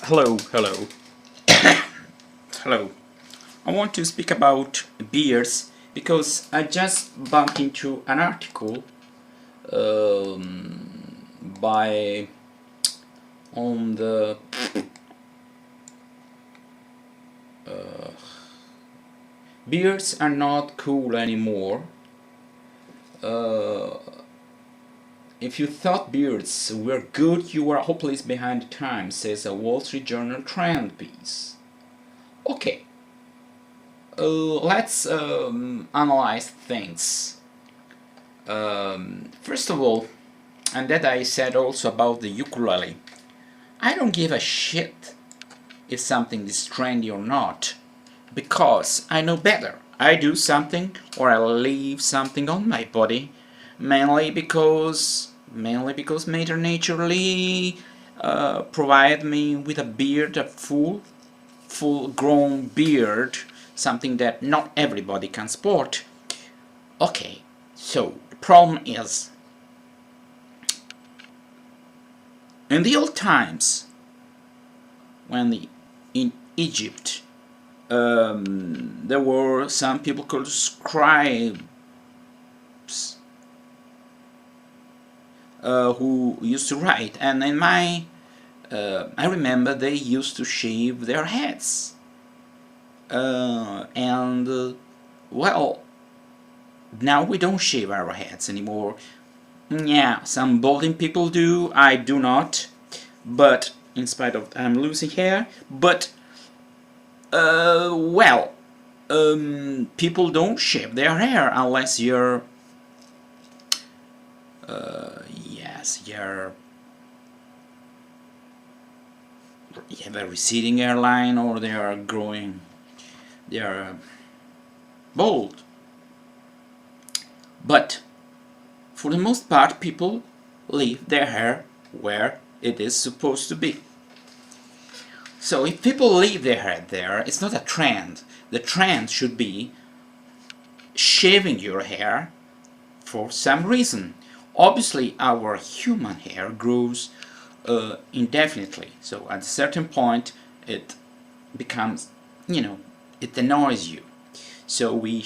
Hello. Hello. I want to speak about beards because I just bumped into an article by on the beards are not cool anymore. Uh, if you thought beards were good, you are hopeless behind the times, says a Wall Street Journal trend piece. Okay, let's analyze things. First of all, and that I said also about the ukulele, I don't give a shit if something is trendy or not, because I know better. I do something or I leave something on my body, mainly because Mother Nature provide me with a beard, a full grown beard, something that not everybody can sport. Okay, so the problem is, in the old times, in Egypt, there were some people called scribes who used to write, and I remember they used to shave their heads, and well, now we don't shave our heads anymore. Yeah, some balding people do. I do not, but in spite of I'm losing hair, but well, people don't shave their hair unless you have a receding hairline or they are bald. But for the most part, people leave their hair where it is supposed to be. So if people leave their hair there, it's not a trend. The trend should be shaving your hair for some reason. Obviously, our human hair grows indefinitely. So at a certain point, it becomes, it annoys you. So we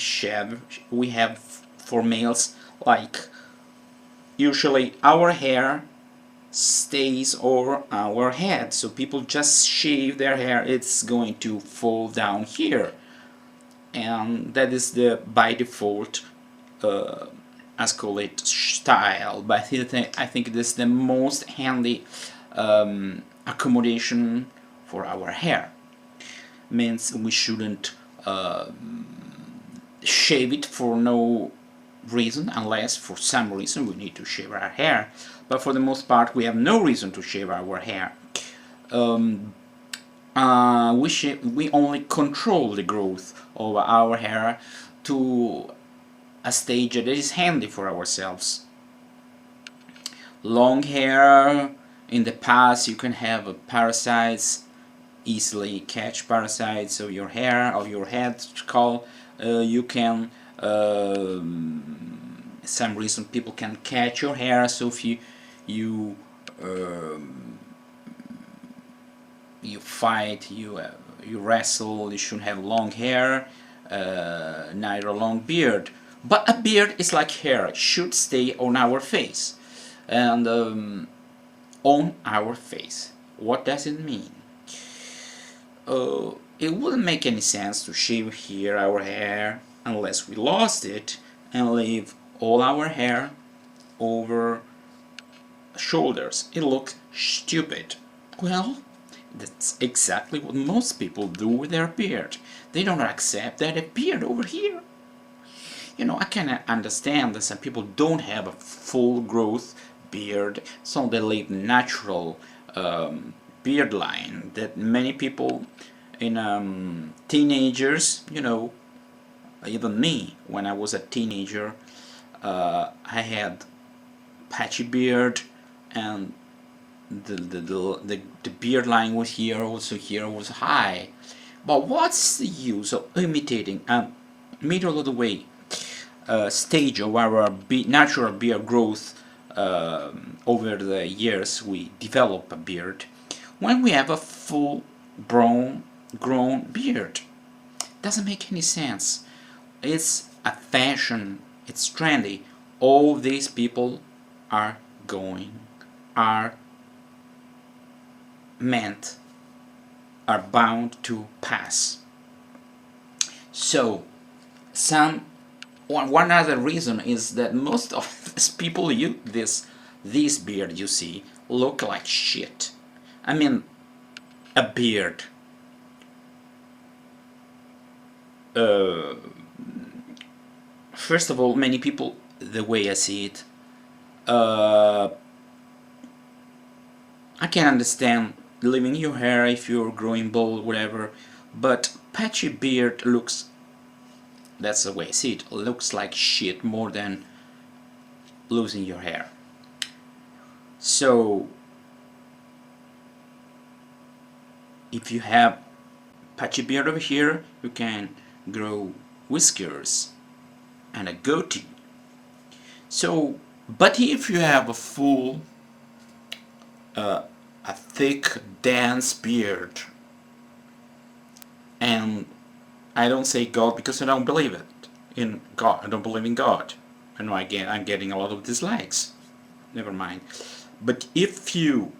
have for males, like, usually our hair stays over our head, so people just shave their hair, it's going to fall down here, and that is the by default as call it style. But I think this is the most handy accommodation for our hair. Means we shouldn't shave it for no reason, unless for some reason we need to shave our hair. But for the most part, we have no reason to shave our hair. We only control the growth of our hair to a stage that is handy for ourselves. Long hair, in the past, you can have parasites, easily catch parasites of your hair, of your head, skull. You can some reason people can catch your hair, so if you fight, you wrestle, you shouldn't have long hair, neither a long beard. But a beard is like hair, it should stay on our face. And on our face, what does it mean? It wouldn't make any sense to shave here our hair unless we lost it and leave all our hair over shoulders. It looks stupid. Well, that's exactly what most people do with their beard. They don't accept that a beard over here. I can understand that some people don't have a full growth beard, so they leave natural beard line. That many people in teenagers, even me, when I was a teenager, I had patchy beard, and the beard line was here, also here was high. But what's the use of imitating a middle of the way stage of our natural beard growth? Over the years we develop a beard. when we have a full grown beard. Doesn't make any sense. It's a fashion, it's trendy. All these people are are meant, are bound to pass. So one other reason is that most of these people this beard you see look like shit. I mean, a beard. First of all, many people, the way I see it, I can understand leaving your hair if you're growing bald, whatever, but patchy beard looks, that's the way I see it, looks like shit more than losing your hair. So if you have patchy beard over here, you can grow whiskers and a goatee. So, but if you have a full, a thick, dense beard, and I don't say God because I don't believe it in God. I don't believe in God. I know I'm getting a lot of dislikes. Never mind. But if you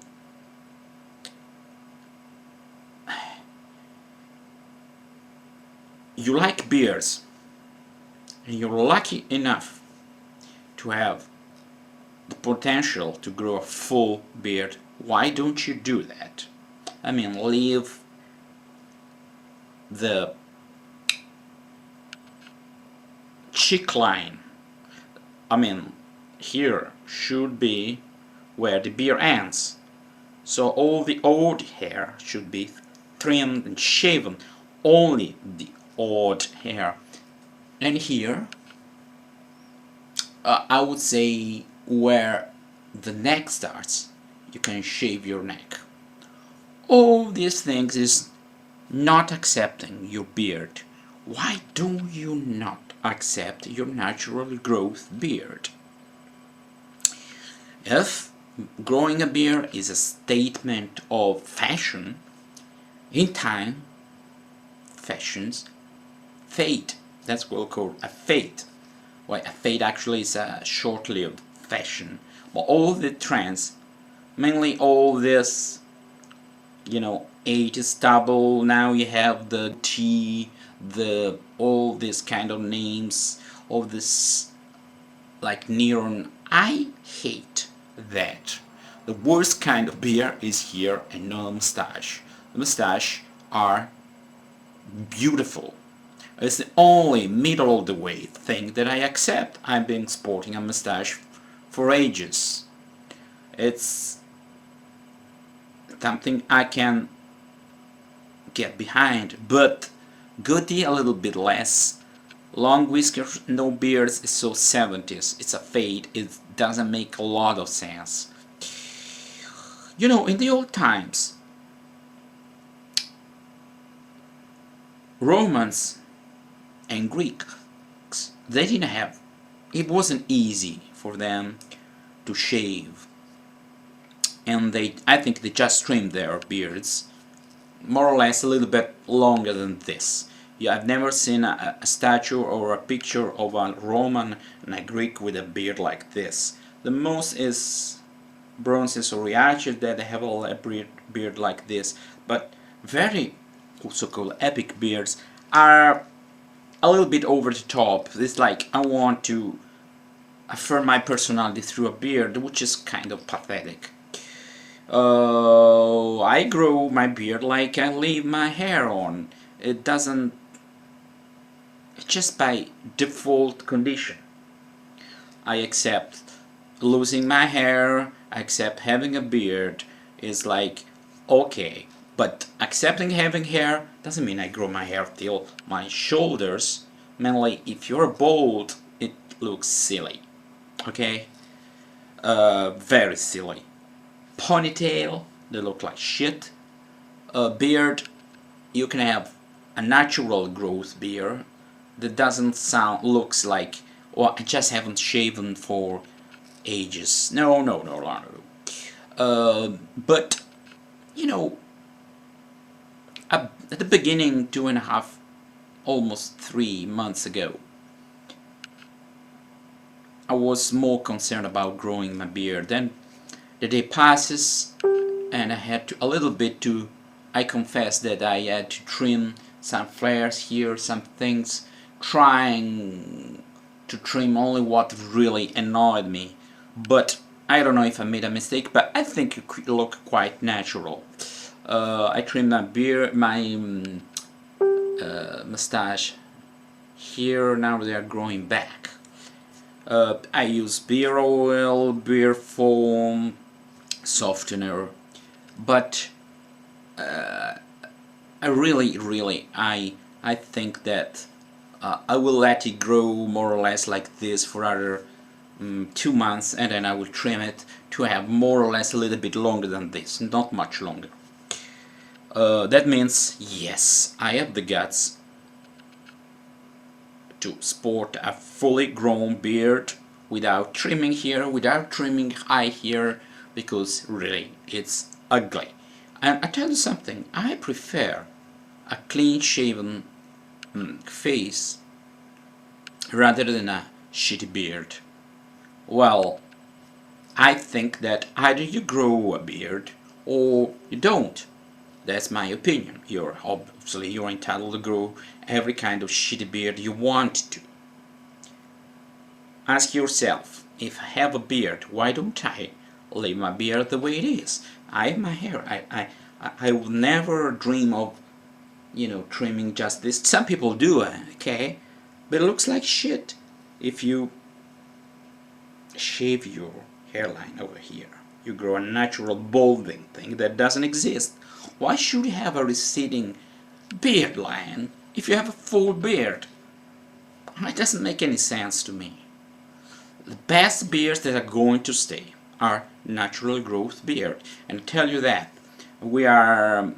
like beards and you're lucky enough to have the potential to grow a full beard, why don't you do that? I mean, leave the cheek line. I mean, here should be where the beard ends. So all the old hair should be trimmed and shaven. Only the old hair. And here, I would say where the neck starts, you can shave your neck. All these things is not accepting your beard. Why do you not accept your natural growth beard? If growing a beard is a statement of fashion, in time, fashions fade. That's what we call a fade. Well, a fade actually is a short-lived fashion. But all the trends, mainly all this, 80s stubble, now you have the T, all these kind of names, all this like neon. I hate that. The worst kind of beard is here and not a mustache. The mustache are beautiful. It's the only middle of the way thing that I accept. I've been sporting a mustache for ages. It's something I can get behind, but goatee a little bit less. Long whiskers, no beards is so 70s. It's a fade. It doesn't make a lot of sense. In the old times, Romans and Greeks, they didn't have, it wasn't easy for them to shave, and I think they just trimmed their beards more or less a little bit longer than this. Yeah, I've never seen a statue or a picture of a Roman and a Greek with a beard like this. The most is bronzes or Riaches that they have a beard like this, but very so-called epic beards are a little bit over the top. It's like I want to affirm my personality through a beard, which is kind of pathetic. I grow my beard like I leave my hair on. It doesn't, it's just by default condition. I accept losing my hair, I accept having a beard. Is like, okay, but accepting having hair doesn't mean I grow my hair till my shoulders. Mainly if you're bald, it looks silly. Okay? Very silly. Ponytail, they look like shit. Beard, you can have a natural growth beard that doesn't looks like, or I just haven't shaven for ages. No. But you know, at the beginning, 2.5, almost 3 months ago, I was more concerned about growing my beard. Then the day passes, and I had to a little bit to. I confess that I had to trim some flares here, some things, trying to trim only what really annoyed me. But I don't know if I made a mistake, but I think it could look quite natural. I trimmed my beard, my mustache here. Now they are growing back. I use beer oil, beer foam, softener, but I really, I think that I will let it grow more or less like this for other 2 months, and then I will trim it to have more or less a little bit longer than this, not much longer. That means, yes, I have the guts to sport a fully grown beard without trimming here, without trimming high here, because really it's ugly. And I tell you something, I prefer a clean shaven face rather than a shitty beard. Well, I think that either you grow a beard or you don't. That's my opinion. You're entitled to grow every kind of shitty beard you want to. Ask yourself, if I have a beard, why don't I leave my beard the way it is? I have my hair. I will never dream of, trimming just this. Some people do, okay? But it looks like shit if you shave your hairline over here. You grow a natural balding thing that doesn't exist. Why should you have a receding beard line if you have a full beard? It doesn't make any sense to me. The best beards that are going to stay are natural growth beard. And I tell you that we are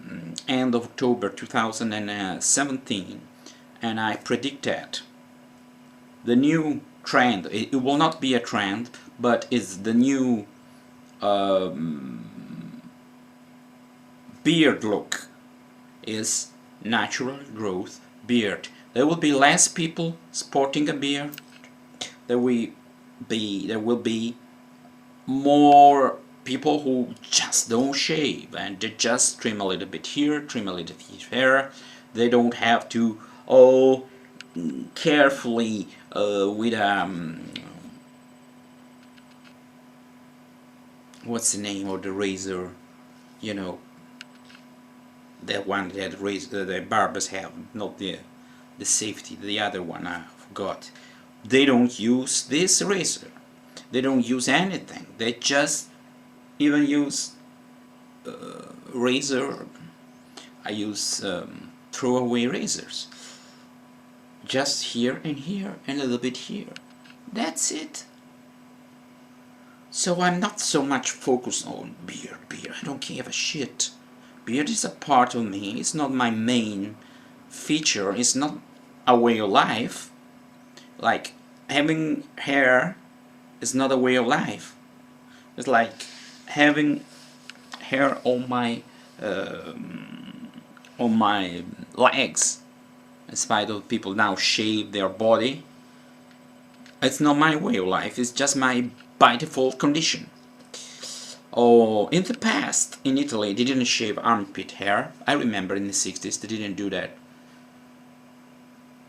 end of October 2017, and I predict that the new trend, it will not be a trend, but it's the new beard look, is natural growth beard. There will be less people sporting a beard. There will be more people who just don't shave, and they just trim a little bit here, trim a little bit here. They don't have to carefully with what's the name of the razor, that one that the barbers have, not the safety, the other one I forgot. They don't use this razor. They don't use anything. They just even use razor. I use throwaway razors. Just here and here and a little bit here. That's it. So I'm not so much focused on beard. I don't give a shit. Beard is a part of me. It's not my main feature. It's not a way of life. Like having hair is not a way of life. It's like having hair on my legs. In spite of people now shave their body, it's not my way of life. It's just my by default condition. Oh, in the past, in Italy, they didn't shave armpit hair. I remember in the 60s they didn't do that.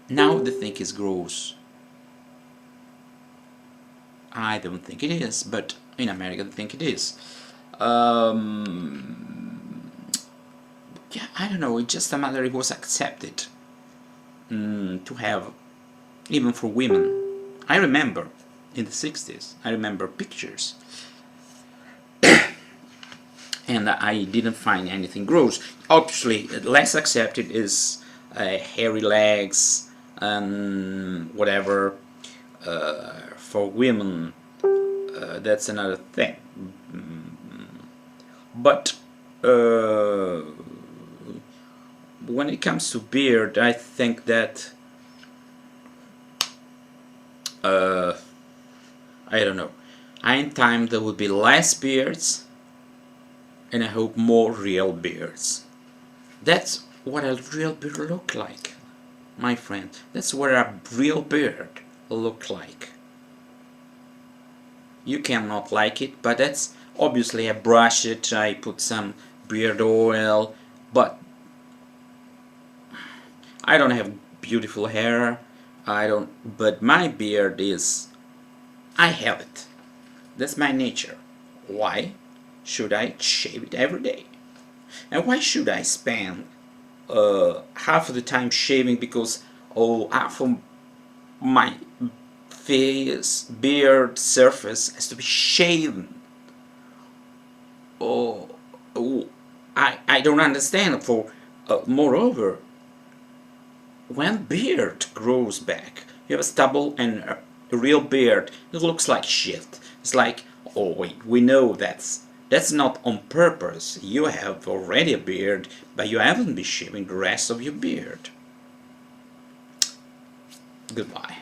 Now they think it's gross. I don't think it is, but in America they think it is. Yeah, I don't know, it's just a matter it was accepted to have, even for women. I remember in the 60s, I remember pictures, and I didn't find anything gross. Obviously, less accepted is hairy legs and whatever. For women, that's another thing. But when it comes to beard, I think that I don't know. In time there will be less beards and I hope more real beards. That's what a real beard look like, my friend. That's what a real beard look like. You cannot like it, but that's obviously I brush it, I put some beard oil, but I don't have beautiful hair. But my beard is, I have it. That's my nature. Why should I shave it every day? And why should I spend half of the time shaving because half of my face, beard, surface has to be shaven? Oh, I don't understand. Moreover, when beard grows back, you have a stubble and a real beard. It looks like shit. It's like, oh wait, we know that's not on purpose. You have already a beard, but you haven't been shaving the rest of your beard. Goodbye.